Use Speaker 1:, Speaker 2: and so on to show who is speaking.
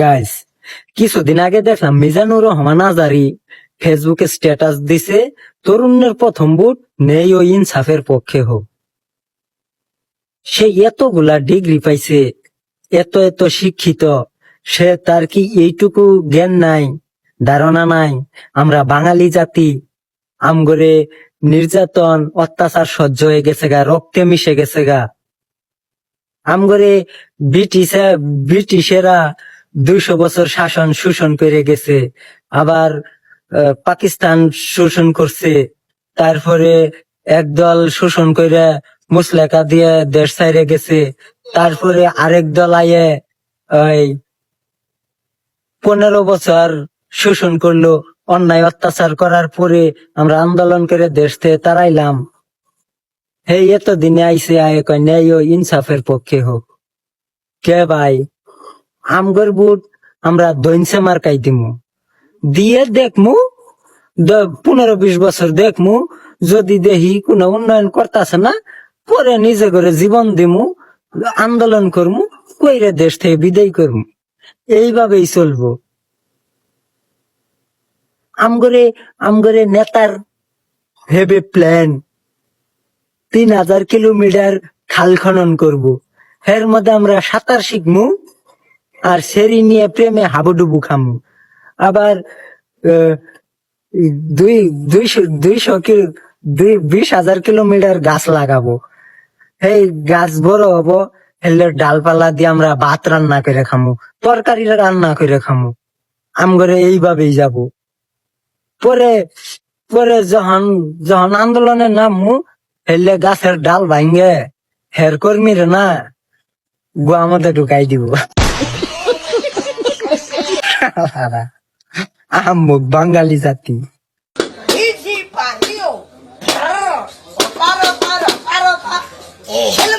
Speaker 1: Guys, কিছুদিন আগে দেখলাম মিজানুর রহমান আজারি ফেসবুকে স্ট্যাটাস দিছে, তরুণের প্রথম ভোট নেই ও ইনসাফের পক্ষে হোক। সে এতগুলা ডিগ্রি পাইছে, এত এত শিক্ষিত, সে তার কি এইটুকু জ্ঞান নাই, ধারণা নাই আমরা বাঙালি জাতি আমগরে নির্যাতন অত্যাচার সহ্য হয়ে গেছে গা, রক্তে মিশে গেছে গা। আমগরে ব্রিটিশেরা 200 বছর শাসন শোষণ করে গেছে, আবার পাকিস্তান শোষণ করছে, তারপরে একদল শোষণ করে মুসলেকা দিয়ে দেশ ছাইরে গেছে, তারপরে আরেক দল আয়ে ওই 15 বছর শোষণ করলো, অন্যায় অত্যাচার করার পরে আমরা আন্দোলন করে দেশ থেকে তাড়াইলাম। এই এতদিনে আইসে আয় কয় ন্যায় ও ইনসাফের পক্ষে হোক। কে ভাই, আমগর বুট আমরা দৈনসে মার্কাই দিমু, দিয়ে দেখমু 15-20 বছর দেখমু, যদি দেখি কোনো উন্নয়ন করতেছে না, পরে নিজে করে জীবন দিমু, আন্দোলন করমু, কইরে দেশ থেকে বিদায় করমু। এইভাবেই চলবো। আমগরে নেতার ভেবে প্ল্যান 3000 কিলোমিটার খাল খনন করব, এর মধ্যে আমরা সাঁতার শিখমু আর সেরি নিয়ে প্রেমে হাবুডুবু খামু। আবার 20,000 কিলোমিটার গাছ লাগাবো, এই গাছ বড় হবো, এলে ডালপালা দিয়ে আমরা ভাত রান্না করে খামু, তরকারি রান্না করে খামু। আমগরে এইভাবেই যাব। পরে পরে যখন যখন আন্দোলনে নামমু, এলে গাছের ডাল ভাঙ্গে হের কর্মীর না গোয়া মধ্যে ঢুকাই দিব। আহম্মক বাঙালি জাতি।
Speaker 2: Easy parió. Para, para. Hello.